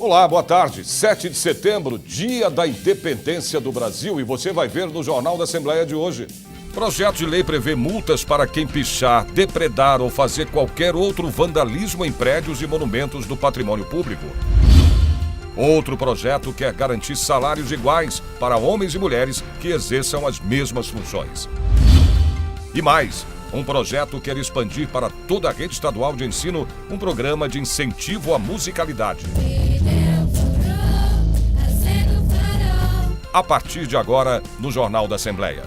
Olá, boa tarde. 7 de setembro, dia da independência do Brasil, e você vai ver no Jornal da Assembleia de hoje. Projeto de lei prevê multas para quem pichar, depredar ou fazer qualquer outro vandalismo em prédios e monumentos do patrimônio público. Outro projeto quer garantir salários iguais para homens e mulheres que exerçam as mesmas funções. E mais, um projeto quer expandir para toda a rede estadual de ensino um programa de incentivo à musicalidade. A partir de agora, no Jornal da Assembleia.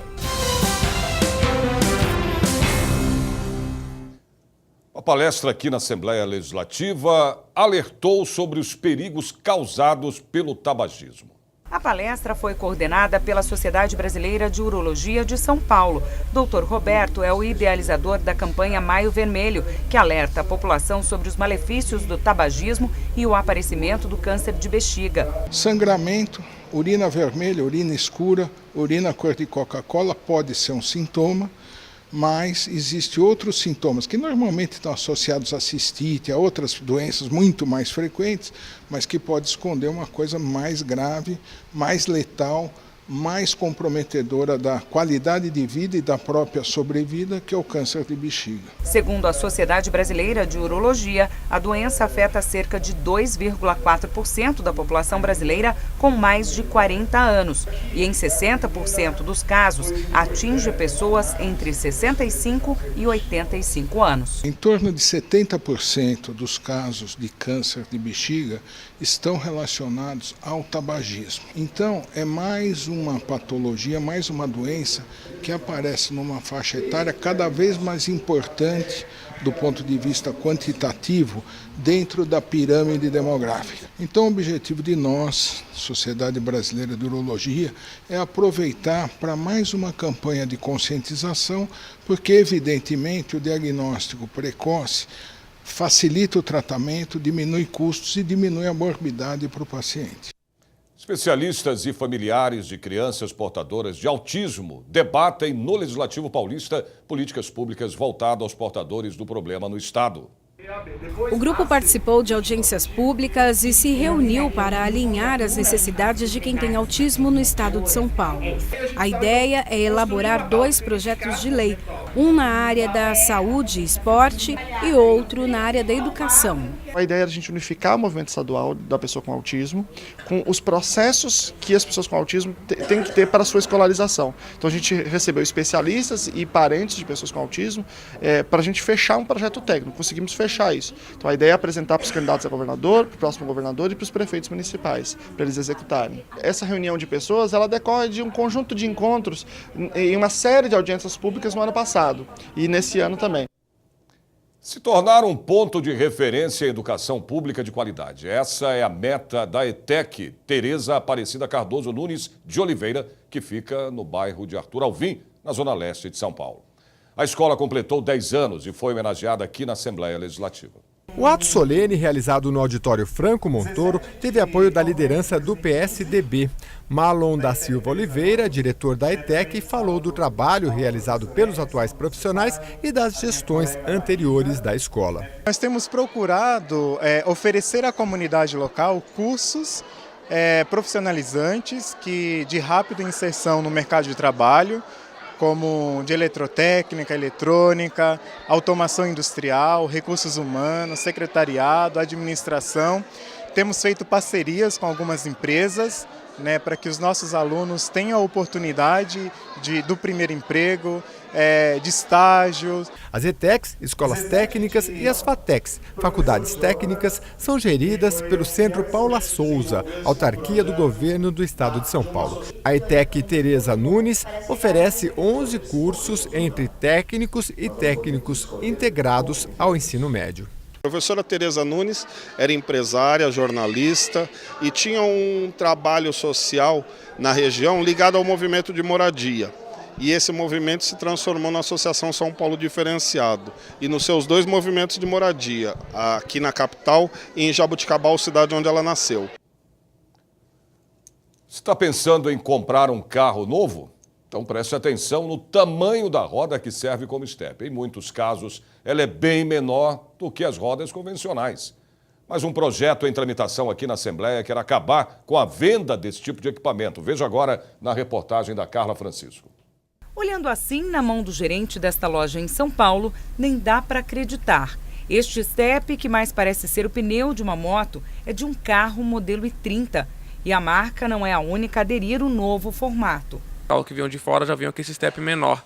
A palestra aqui na Assembleia Legislativa alertou sobre os perigos causados pelo tabagismo. A palestra foi coordenada pela Sociedade Brasileira de Urologia de São Paulo. Dr. Roberto é o idealizador da campanha Maio Vermelho, que alerta a população sobre os malefícios do tabagismo e o aparecimento do câncer de bexiga. Sangramento, urina vermelha, urina escura, urina cor de Coca-Cola pode ser um sintoma, mas existem outros sintomas que normalmente estão associados à cistite, a outras doenças muito mais frequentes, mas que pode esconder uma coisa mais grave, mais letal, mais comprometedora da qualidade de vida e da própria sobrevida, que é o câncer de bexiga. Segundo a Sociedade Brasileira de Urologia, a doença afeta cerca de 2,4% da população brasileira com mais de 40 anos e em 60% dos casos atinge pessoas entre 65 e 85 anos. Em torno de 70% dos casos de câncer de bexiga estão relacionados ao tabagismo. Então, é mais uma patologia, mais uma doença que aparece numa faixa etária cada vez mais importante do ponto de vista quantitativo dentro da pirâmide demográfica. Então, o objetivo de nós, Sociedade Brasileira de Urologia, é aproveitar para mais uma campanha de conscientização, porque, evidentemente, o diagnóstico precoce facilita o tratamento, diminui custos e diminui a morbidade para o paciente. Especialistas e familiares de crianças portadoras de autismo debatem no Legislativo Paulista políticas públicas voltadas aos portadores do problema no Estado. O grupo participou de audiências públicas e se reuniu para alinhar as necessidades de quem tem autismo no estado de São Paulo. A ideia é elaborar 2 projetos de lei, um na área da saúde e esporte e outro na área da educação. A ideia é a gente unificar o movimento estadual da pessoa com autismo com os processos que as pessoas com autismo têm que ter para a sua escolarização. Então a gente recebeu especialistas e parentes de pessoas com autismo para a gente fechar um projeto técnico. Conseguimos fechar isso. Então a ideia é apresentar para os candidatos a governador, para o próximo governador e para os prefeitos municipais, para eles executarem. Essa reunião de pessoas, ela decorre de um conjunto de encontros em uma série de audiências públicas no ano passado e nesse ano também. Se tornar um ponto de referência em educação pública de qualidade. Essa é a meta da ETEC Tereza Aparecida Cardoso Nunes de Oliveira, que fica no bairro de Arthur Alvim, na zona leste de São Paulo. A escola completou 10 anos e foi homenageada aqui na Assembleia Legislativa. O ato solene, realizado no auditório Franco Montoro, teve apoio da liderança do PSDB. Marlon da Silva Oliveira, diretor da ETEC, falou do trabalho realizado pelos atuais profissionais e das gestões anteriores da escola. Nós temos procurado oferecer à comunidade local cursos profissionalizantes de rápida inserção no mercado de trabalho, como de eletrotécnica, eletrônica, automação industrial, recursos humanos, secretariado, administração. Temos feito parcerias com algumas empresas, para que os nossos alunos tenham a oportunidade do primeiro emprego, de estágios. As ETECs, escolas técnicas, e as FATECs, faculdades técnicas, são geridas pelo Centro Paula Souza, autarquia do governo do estado de São Paulo. A ETEC Tereza Nunes oferece 11 cursos entre técnicos e técnicos integrados ao ensino médio. A professora Tereza Nunes era empresária, jornalista e tinha um trabalho social na região ligado ao movimento de moradia. E esse movimento se transformou na Associação São Paulo Diferenciado. E nos seus 2 movimentos de moradia, aqui na capital e em Jaboticabal, cidade onde ela nasceu. Você está pensando em comprar um carro novo? Então preste atenção no tamanho da roda que serve como estepe. Em muitos casos, ela é bem menor do que as rodas convencionais. Mais um projeto em tramitação aqui na Assembleia quer acabar com a venda desse tipo de equipamento. Veja agora na reportagem da Carla Francisco. Olhando assim na mão do gerente desta loja em São Paulo, nem dá para acreditar. Este step, que mais parece ser o pneu de uma moto, é de um carro modelo i30. E a marca não é a única a aderir ao novo formato. Carros que vinham de fora já vinham com esse step menor.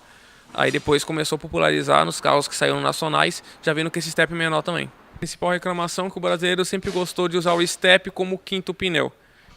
Aí depois começou a popularizar nos carros que saíram nacionais, já vindo com esse step menor também. A principal reclamação é que o brasileiro sempre gostou de usar o step como quinto pneu.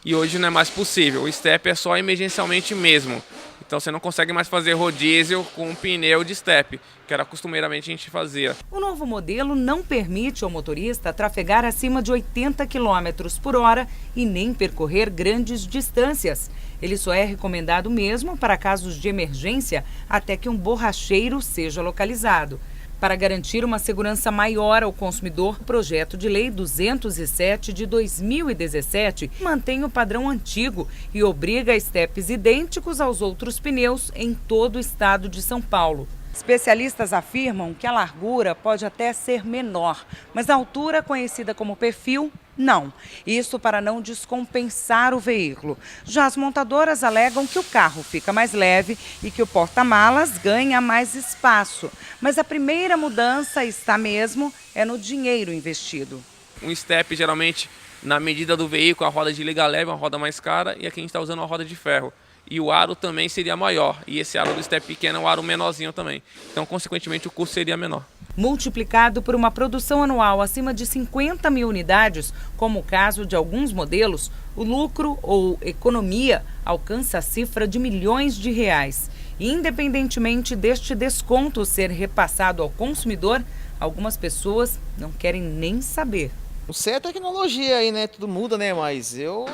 E hoje não é mais possível, o step é só emergencialmente mesmo. Então você não consegue mais fazer rodízio com um pneu de step, que era costumeiramente a gente fazia. O novo modelo não permite ao motorista trafegar acima de 80 km por hora e nem percorrer grandes distâncias. Ele só é recomendado mesmo para casos de emergência até que um borracheiro seja localizado. Para garantir uma segurança maior ao consumidor, o projeto de lei 207 de 2017 mantém o padrão antigo e obriga steps idênticos aos outros pneus em todo o estado de São Paulo. Especialistas afirmam que a largura pode até ser menor, mas a altura, conhecida como perfil, não. Isso para não descompensar o veículo. Já as montadoras alegam que o carro fica mais leve e que o porta-malas ganha mais espaço. Mas a primeira mudança está mesmo no dinheiro investido. Um step, geralmente, na medida do veículo, a roda de liga leve é uma roda mais cara e aqui a gente está usando uma roda de ferro. E o aro também seria maior. E esse aro do step pequeno é um aro menorzinho também. Então, consequentemente, o custo seria menor. Multiplicado por uma produção anual acima de 50 mil unidades, como o caso de alguns modelos, o lucro ou economia alcança a cifra de milhões de reais. E, independentemente deste desconto ser repassado ao consumidor, algumas pessoas não querem nem saber. Não sei a tecnologia aí, né? Tudo muda, né? Mas eu,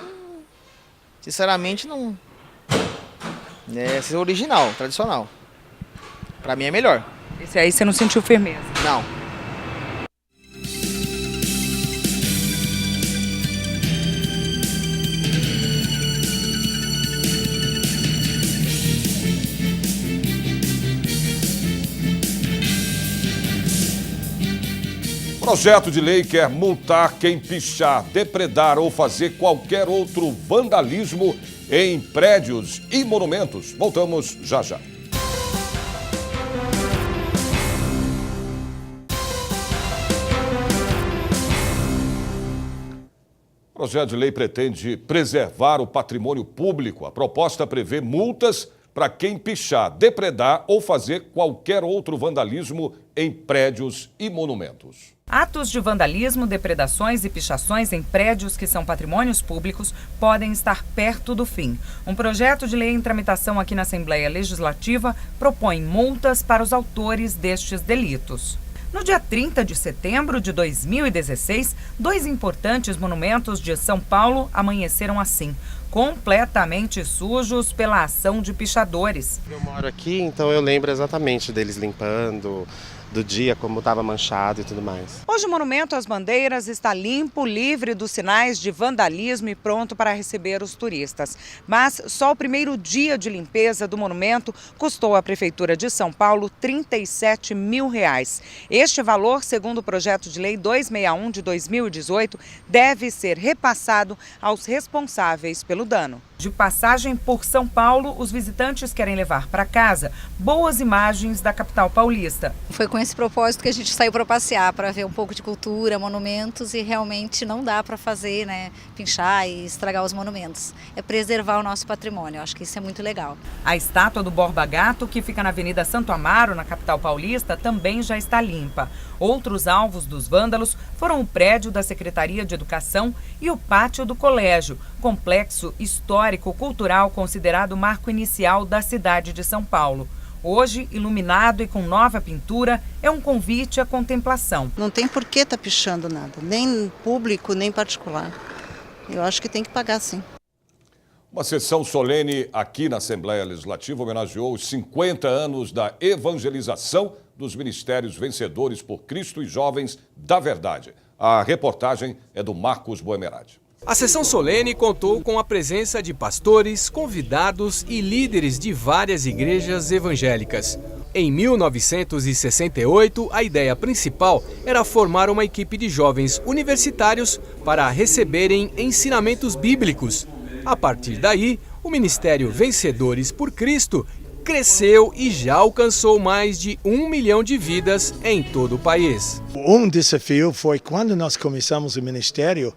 sinceramente, não... Esse é o original, tradicional. Pra mim é melhor. Esse aí você não sentiu firmeza? Não. Projeto de lei quer multar quem pichar, depredar ou fazer qualquer outro vandalismo em prédios e monumentos. Voltamos já já. O projeto de lei pretende preservar o patrimônio público. A proposta prevê multas para quem pichar, depredar ou fazer qualquer outro vandalismo em prédios e monumentos. Atos de vandalismo, depredações e pichações em prédios que são patrimônios públicos podem estar perto do fim. Um projeto de lei em tramitação aqui na Assembleia Legislativa propõe multas para os autores destes delitos. No dia 30 de setembro de 2016, 2 importantes monumentos de São Paulo amanheceram assim, completamente sujos pela ação de pichadores. Eu moro aqui, então eu lembro exatamente deles limpando, do dia, como estava manchado e tudo mais. Hoje o Monumento às Bandeiras está limpo, livre dos sinais de vandalismo e pronto para receber os turistas. Mas só o primeiro dia de limpeza do monumento custou à Prefeitura de São Paulo R$37 mil. Este valor, segundo o projeto de lei 261 de 2018, deve ser repassado aos responsáveis pelo dano. De passagem por São Paulo, os visitantes querem levar para casa boas imagens da capital paulista. Foi com esse propósito que a gente saiu para passear, para ver um pouco de cultura, monumentos, e realmente não dá para fazer, pinchar e estragar os monumentos. É preservar o nosso patrimônio, eu acho que isso é muito legal. A estátua do Borba Gato, que fica na Avenida Santo Amaro, na capital paulista, também já está limpa. Outros alvos dos vândalos foram o prédio da Secretaria de Educação e o pátio do colégio, complexo histórico-cultural considerado marco inicial da cidade de São Paulo. Hoje, iluminado e com nova pintura, é um convite à contemplação. Não tem por que estar pichando nada, nem público, nem particular. Eu acho que tem que pagar sim. Uma sessão solene aqui na Assembleia Legislativa homenageou os 50 anos da evangelização dos ministérios Vencedores por Cristo e Jovens da Verdade. A reportagem é do Marcos Boemerade. A sessão solene contou com a presença de pastores, convidados e líderes de várias igrejas evangélicas. Em 1968, a ideia principal era formar uma equipe de jovens universitários para receberem ensinamentos bíblicos. A partir daí, o Ministério Vencedores por Cristo cresceu e já alcançou mais de 1 milhão de vidas em todo o país. Um desafio foi quando nós começamos o ministério,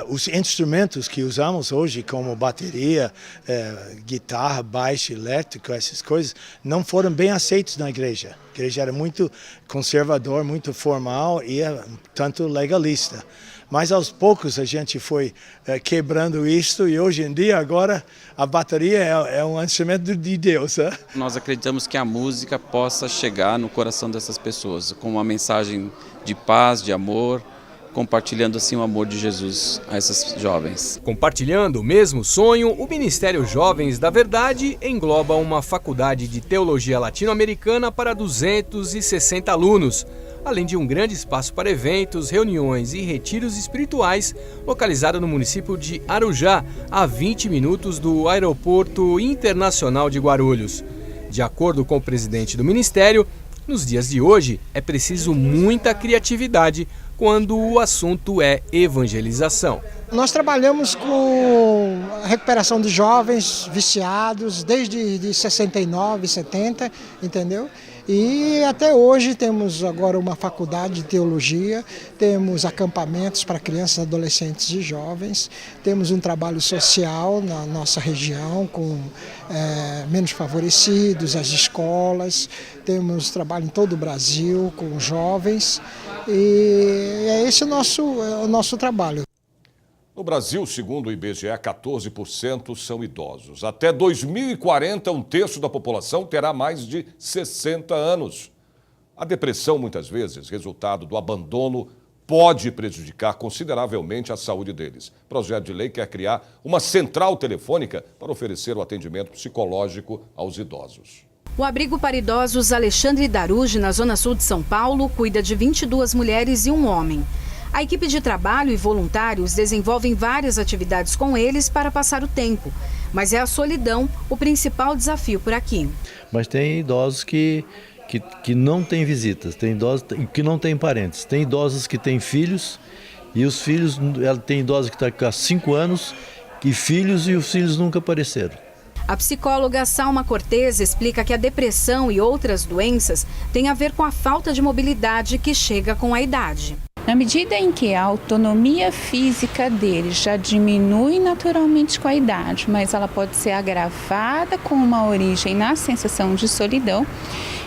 os instrumentos que usamos hoje, como bateria, guitarra, baixo, elétrico, essas coisas, não foram bem aceitos na igreja. A igreja era muito conservador, muito formal e tanto legalista. Mas aos poucos a gente foi quebrando isso e hoje em dia agora a bateria é um instrumento de Deus. Nós acreditamos que a música possa chegar no coração dessas pessoas com uma mensagem de paz, de amor, compartilhando assim o amor de Jesus a essas jovens. Compartilhando o mesmo sonho, o Ministério Jovens da Verdade engloba uma faculdade de teologia latino-americana para 260 alunos. Além de um grande espaço para eventos, reuniões e retiros espirituais, localizado no município de Arujá, a 20 minutos do Aeroporto Internacional de Guarulhos. De acordo com o presidente do Ministério, nos dias de hoje é preciso muita criatividade quando o assunto é evangelização. Nós trabalhamos com a recuperação de jovens viciados desde 69, 70, entendeu? E até hoje temos agora uma faculdade de teologia, temos acampamentos para crianças, adolescentes e jovens, temos um trabalho social na nossa região com menos favorecidos, as escolas, temos trabalho em todo o Brasil com jovens e é esse o nosso trabalho. No Brasil, segundo o IBGE, 14% são idosos. Até 2040, um terço da população terá mais de 60 anos. A depressão, muitas vezes, resultado do abandono, pode prejudicar consideravelmente a saúde deles. O projeto de lei quer criar uma central telefônica para oferecer o atendimento psicológico aos idosos. O abrigo para idosos Alexandre Daruge, na Zona Sul de São Paulo, cuida de 22 mulheres e um homem. A equipe de trabalho e voluntários desenvolvem várias atividades com eles para passar o tempo, mas é a solidão o principal desafio por aqui. Mas tem idosos que não têm visitas, tem idosos que não têm parentes, tem idosos que têm filhos e os filhos, tem idosos que estão há 5 anos e os filhos nunca apareceram. A psicóloga Salma Cortez explica que a depressão e outras doenças têm a ver com a falta de mobilidade que chega com a idade. Na medida em que a autonomia física dele já diminui naturalmente com a idade, mas ela pode ser agravada com uma origem na sensação de solidão,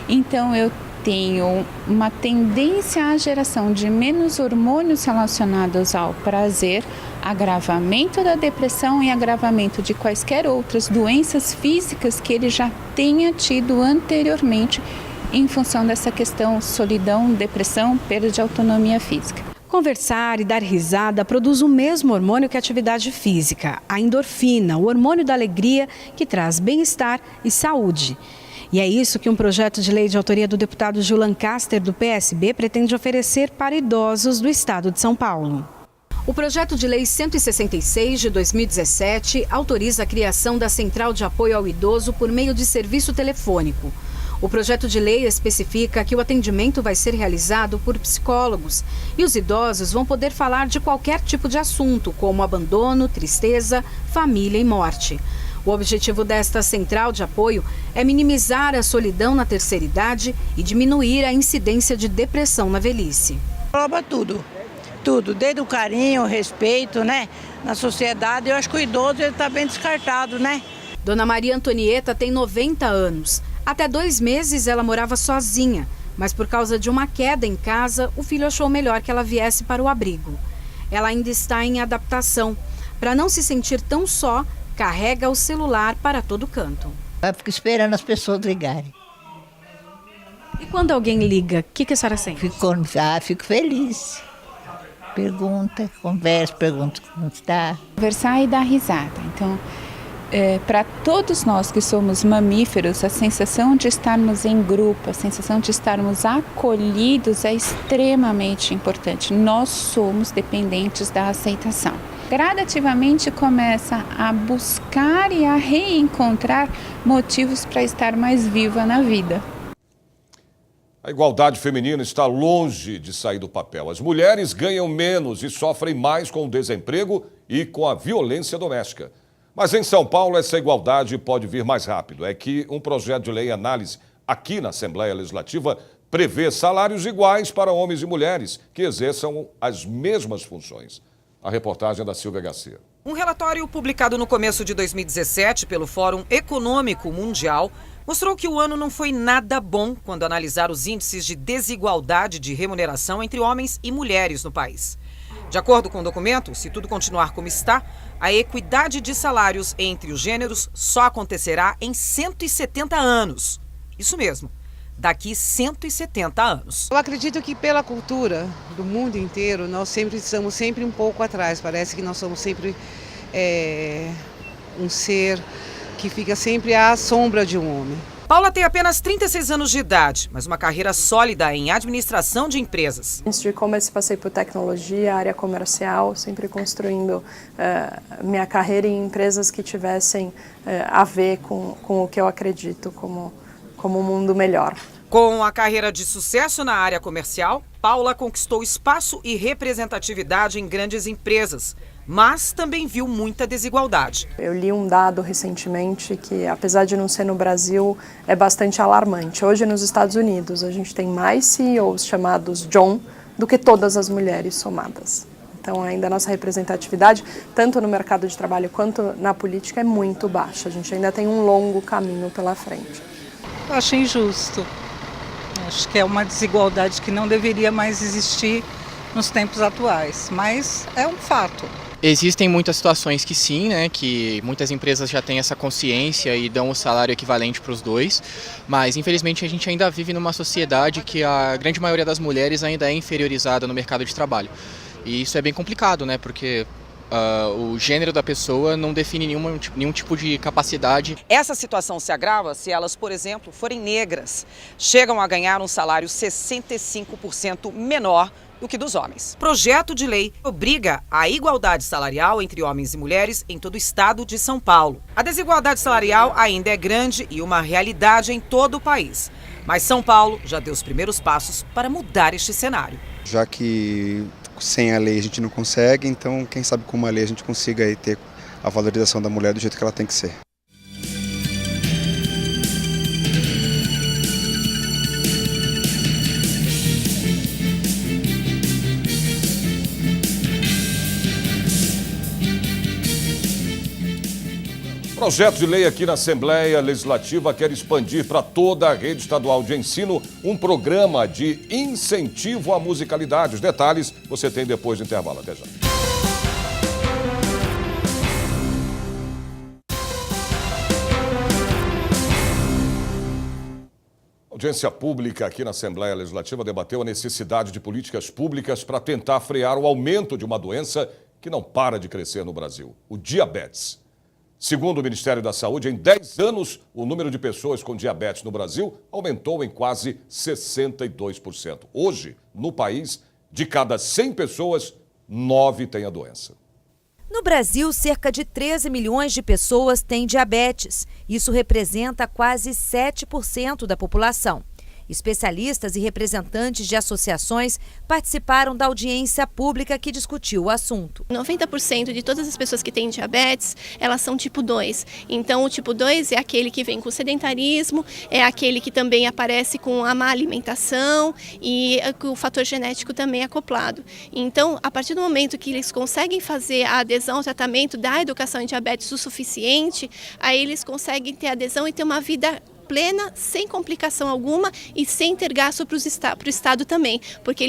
então eu tenho uma tendência à geração de menos hormônios relacionados ao prazer, agravamento da depressão e agravamento de quaisquer outras doenças físicas que ele já tenha tido anteriormente, em função dessa questão solidão, depressão, perda de autonomia física. Conversar e dar risada produz o mesmo hormônio que a atividade física, a endorfina, o hormônio da alegria que traz bem-estar e saúde. E é isso que um projeto de lei de autoria do deputado Gil Lancaster, do PSB, pretende oferecer para idosos do estado de São Paulo. O projeto de lei 166 de 2017 autoriza a criação da Central de Apoio ao Idoso por meio de serviço telefônico. O projeto de lei especifica que o atendimento vai ser realizado por psicólogos e os idosos vão poder falar de qualquer tipo de assunto, como abandono, tristeza, família e morte. O objetivo desta central de apoio é minimizar a solidão na terceira idade e diminuir a incidência de depressão na velhice. Engloba tudo, desde o carinho, o respeito, né? Na sociedade, eu acho que o idoso está bem descartado, né? Dona Maria Antonieta tem 90 anos. Até 2 meses ela morava sozinha, mas por causa de uma queda em casa, o filho achou melhor que ela viesse para o abrigo. Ela ainda está em adaptação. Para não se sentir tão só, carrega o celular para todo canto. Eu fico esperando as pessoas ligarem. E quando alguém liga, o que a senhora sente? Fico feliz. Pergunta, conversa, pergunta como está. Conversar e dar risada. Então, para todos nós que somos mamíferos, a sensação de estarmos em grupo, a sensação de estarmos acolhidos é extremamente importante. Nós somos dependentes da aceitação. Gradativamente começa a buscar e a reencontrar motivos para estar mais viva na vida. A igualdade feminina está longe de sair do papel. As mulheres ganham menos e sofrem mais com o desemprego e com a violência doméstica. Mas em São Paulo essa igualdade pode vir mais rápido. É que um projeto de lei em análise aqui na Assembleia Legislativa prevê salários iguais para homens e mulheres que exerçam as mesmas funções. A reportagem é da Silvia Garcia. Um relatório publicado no começo de 2017 pelo Fórum Econômico Mundial mostrou que o ano não foi nada bom quando analisar os índices de desigualdade de remuneração entre homens e mulheres no país. De acordo com o documento, se tudo continuar como está, a equidade de salários entre os gêneros só acontecerá em 170 anos. Isso mesmo, daqui 170 anos. Eu acredito que pela cultura do mundo inteiro, nós sempre estamos um pouco atrás. Parece que nós somos sempre um ser que fica sempre à sombra de um homem. Paula tem apenas 36 anos de idade, mas uma carreira sólida em administração de empresas. Antes de e-commerce, passei por tecnologia, área comercial, sempre construindo minha carreira em empresas que tivessem a ver com o que eu acredito como um mundo melhor. Com a carreira de sucesso na área comercial, Paula conquistou espaço e representatividade em grandes empresas, mas também viu muita desigualdade. Eu li um dado recentemente que, apesar de não ser no Brasil, é bastante alarmante. Hoje, nos Estados Unidos, a gente tem mais CEOs chamados John do que todas as mulheres somadas. Então, ainda a nossa representatividade, tanto no mercado de trabalho quanto na política, é muito baixa. A gente ainda tem um longo caminho pela frente. Eu acho injusto. Acho que é uma desigualdade que não deveria mais existir nos tempos atuais, mas é um fato. Existem muitas situações que sim, né, que muitas empresas já têm essa consciência e dão o salário equivalente para os dois, mas infelizmente a gente ainda vive numa sociedade que a grande maioria das mulheres ainda é inferiorizada no mercado de trabalho. E isso é bem complicado, né, porque o gênero da pessoa não define nenhum tipo de capacidade. Essa situação se agrava se elas, por exemplo, forem negras. Chegam a ganhar um salário 65% menor do que dos homens. Projeto de lei obriga a igualdade salarial entre homens e mulheres em todo o estado de São Paulo. A desigualdade salarial ainda é grande e uma realidade em todo o país. Mas São Paulo já deu os primeiros passos para mudar este cenário. Já que sem a lei a gente não consegue, então quem sabe com uma lei a gente consiga aí ter a valorização da mulher do jeito que ela tem que ser. O projeto de lei aqui na Assembleia Legislativa quer expandir para toda a rede estadual de ensino um programa de incentivo à musicalidade. Os detalhes você tem depois do intervalo. Até já. A audiência pública aqui na Assembleia Legislativa debateu a necessidade de políticas públicas para tentar frear o aumento de uma doença que não para de crescer no Brasil, o diabetes. Segundo o Ministério da Saúde, em 10 anos, o número de pessoas com diabetes no Brasil aumentou em quase 62%. Hoje, no país, de cada 100 pessoas, 9 têm a doença. No Brasil, cerca de 13 milhões de pessoas têm diabetes. Isso representa quase 7% da população. Especialistas e representantes de associações participaram da audiência pública que discutiu o assunto. 90% de todas as pessoas que têm diabetes, elas são tipo 2. Então, o tipo 2 é aquele que vem com sedentarismo, é aquele que também aparece com a má alimentação e o fator genético também é acoplado. Então, a partir do momento que eles conseguem fazer a adesão ao tratamento da educação em diabetes o suficiente, aí eles conseguem ter adesão e ter uma vida plena, sem complicação alguma e sem ter gasto para o Estado também, porque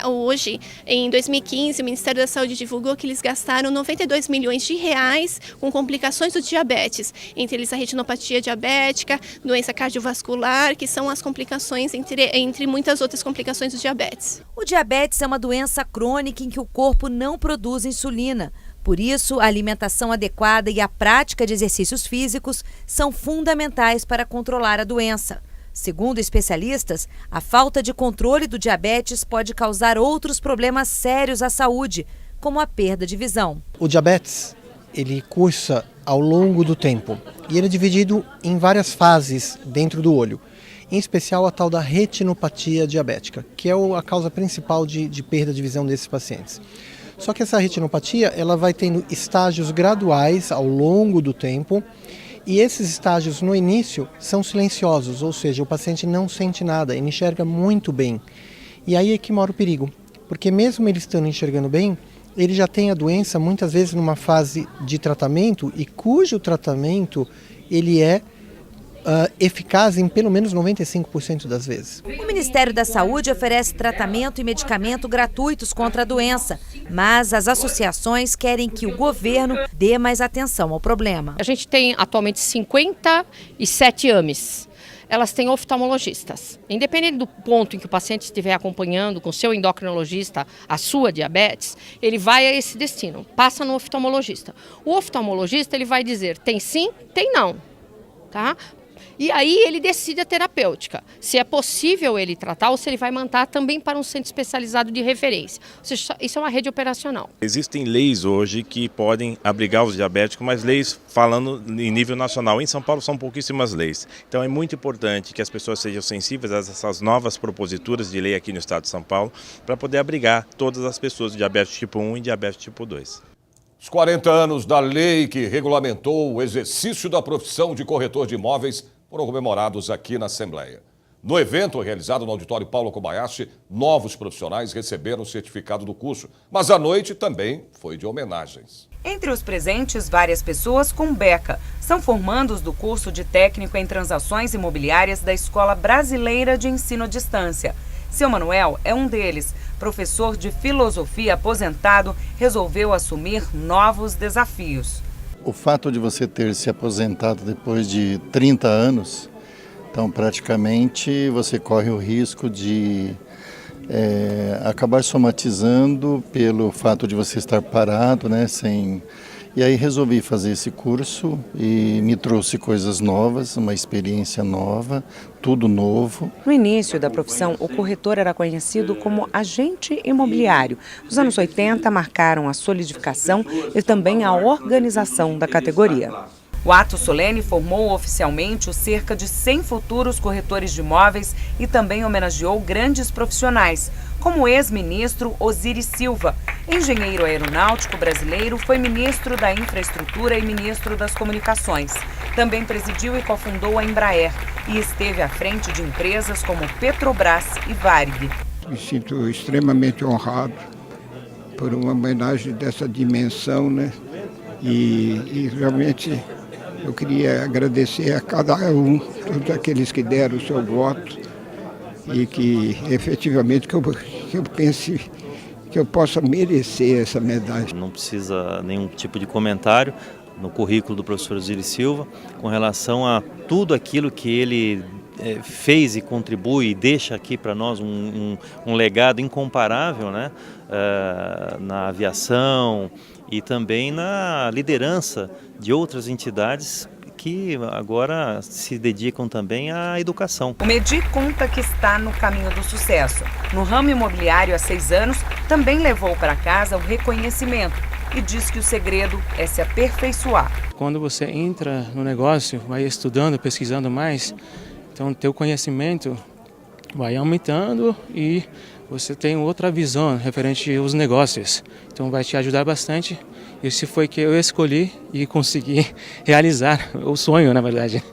hoje, em 2015, o Ministério da Saúde divulgou que eles gastaram 92 milhões de reais com complicações do diabetes, entre eles a retinopatia diabética, doença cardiovascular, que são as complicações entre muitas outras complicações do diabetes. O diabetes é uma doença crônica em que o corpo não produz insulina. Por isso, a alimentação adequada e a prática de exercícios físicos são fundamentais para controlar a doença. Segundo especialistas, a falta de controle do diabetes pode causar outros problemas sérios à saúde, como a perda de visão. O diabetes, ele cursa ao longo do tempo e ele é dividido em várias fases dentro do olho. em especial a tal da retinopatia diabética, que é a causa principal de perda de visão desses pacientes. Só que essa retinopatia ela vai tendo estágios graduais ao longo do tempo, e esses estágios no início são silenciosos, ou seja, o paciente não sente nada, ele enxerga muito bem. E aí é que mora o perigo, porque mesmo ele estando enxergando bem, ele já tem a doença muitas vezes numa fase de tratamento e cujo tratamento ele é eficaz em pelo menos 95% das vezes. O Ministério da Saúde oferece tratamento e medicamento gratuitos contra a doença, mas as associações querem que o governo dê mais atenção ao problema. A gente tem atualmente 57 AMEs. Elas têm oftalmologistas. Independente do ponto em que o paciente estiver acompanhando com seu endocrinologista a sua diabetes, ele vai a esse destino, passa no oftalmologista. O oftalmologista ele vai dizer tem sim, tem não, tá? E aí ele decide a terapêutica, se é possível ele tratar ou se ele vai mandar também para um centro especializado de referência. Ou seja, isso é uma rede operacional. Existem leis hoje que podem abrigar os diabéticos, mas leis falando em nível nacional. Em São Paulo são pouquíssimas leis. Então é muito importante que as pessoas sejam sensíveis a essas novas proposituras de lei aqui no estado de São Paulo para poder abrigar todas as pessoas de diabetes tipo 1 e diabetes tipo 2. Os 40 anos da lei que regulamentou o exercício da profissão de corretor de imóveis foram comemorados aqui na Assembleia. No evento realizado no auditório Paulo Kobayashi, novos profissionais receberam o certificado do curso, mas a noite também foi de homenagens. Entre os presentes, várias pessoas com beca. São formandos do curso de técnico em transações imobiliárias da Escola Brasileira de Ensino à Distância. Seu Manuel é um deles. Professor de filosofia aposentado, resolveu assumir novos desafios. O fato de você ter se aposentado depois de 30 anos, então praticamente você corre o risco de acabar somatizando pelo fato de você estar parado, né, E aí resolvi fazer esse curso e me trouxe coisas novas, uma experiência nova, tudo novo. No início da profissão, o corretor era conhecido como agente imobiliário. Os anos 80 marcaram a solidificação e também a organização da categoria. O ato solene formou oficialmente os cerca de 100 futuros corretores de imóveis e também homenageou grandes profissionais, como o ex-ministro Osiris Silva. Engenheiro aeronáutico brasileiro, foi ministro da Infraestrutura e ministro das Comunicações. Também presidiu e cofundou a Embraer e esteve à frente de empresas como Petrobras e Varig. Me sinto extremamente honrado por uma homenagem dessa dimensão, né? E realmente eu queria agradecer a cada um, todos aqueles que deram o seu voto e que efetivamente que eu pense que eu possa merecer essa medalha. Não precisa nenhum tipo de comentário no currículo do professor Osiris Silva com relação a tudo aquilo que ele fez e contribui e deixa aqui para nós um legado incomparável, né? Na aviação e também na liderança de outras entidades que agora se dedicam também à educação. O Medi conta que está no caminho do sucesso. No ramo imobiliário há 6 anos, também levou para casa o reconhecimento e diz que o segredo é se aperfeiçoar. Quando você entra no negócio, vai estudando, pesquisando mais, então teu conhecimento vai aumentando e você tem outra visão referente aos negócios. Então vai te ajudar bastante. Esse foi que eu escolhi e consegui realizar o sonho, na verdade.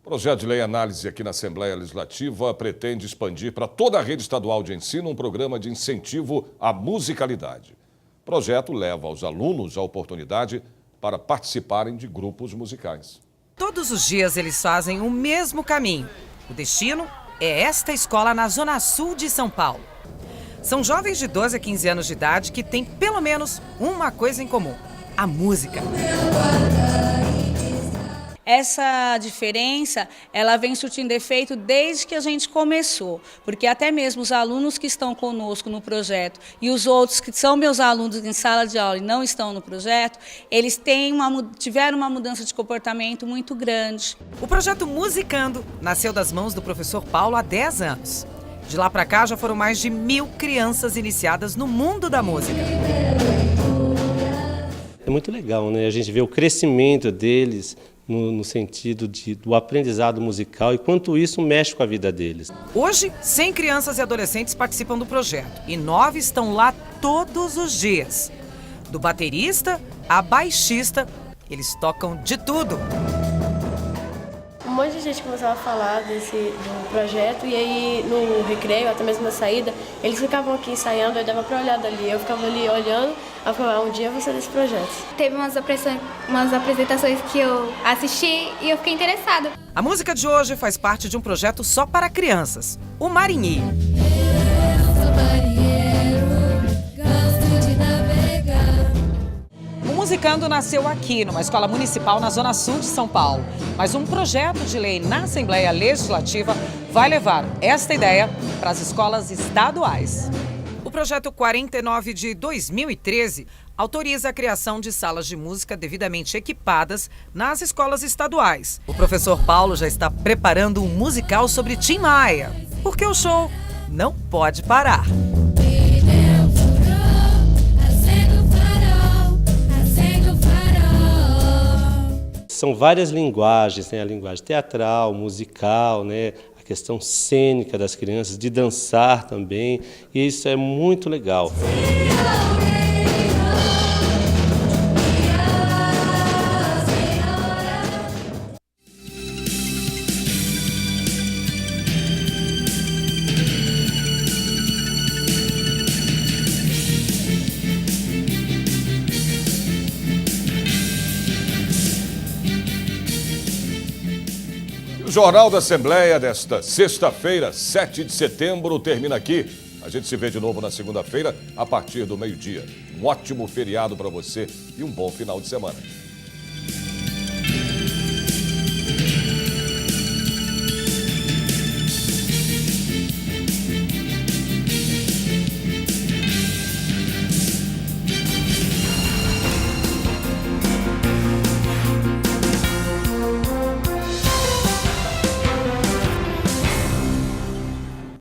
O projeto de lei análise aqui na Assembleia Legislativa pretende expandir para toda a rede estadual de ensino um programa de incentivo à musicalidade. O projeto leva aos alunos a oportunidade para participarem de grupos musicais. Todos os dias eles fazem o mesmo caminho. O destino é esta escola na Zona Sul de São Paulo. São jovens de 12 a 15 anos de idade que têm pelo menos uma coisa em comum: a música. Essa diferença, ela vem surtindo efeito desde que a gente começou, porque até mesmo os alunos que estão conosco no projeto e os outros que são meus alunos em sala de aula e não estão no projeto, eles tiveram uma mudança de comportamento muito grande. O projeto Musicando nasceu das mãos do professor Paulo há 10 anos. De lá para cá já foram mais de 1000 crianças iniciadas no mundo da música. É muito legal, né? A gente vê o crescimento deles no sentido do aprendizado musical e quanto isso mexe com a vida deles. Hoje, 100 crianças e adolescentes participam do projeto e 9 estão lá todos os dias. Do baterista a baixista, eles tocam de tudo. Um monte de gente começava a falar do projeto e aí no recreio, até mesmo na saída, eles ficavam aqui ensaiando, eu dava pra olhar dali, eu ficava ali olhando, eu falava, um dia eu vou ser desse projeto. Teve umas apresentações que eu assisti e eu fiquei interessada. A música de hoje faz parte de um projeto só para crianças, o Marinheiro. O Musicando nasceu aqui, numa escola municipal na Zona Sul de São Paulo. Mas um projeto de lei na Assembleia Legislativa vai levar esta ideia para as escolas estaduais. O projeto 49 de 2013 autoriza a criação de salas de música devidamente equipadas nas escolas estaduais. O professor Paulo já está preparando um musical sobre Tim Maia, porque o show não pode parar. São várias linguagens, né? A linguagem teatral, musical, né? A questão cênica das crianças, de dançar também, e isso é muito legal. O Jornal da Assembleia desta sexta-feira, 7 de setembro, termina aqui. A gente se vê de novo na segunda-feira, a partir do meio-dia. Um ótimo feriado para você e um bom final de semana.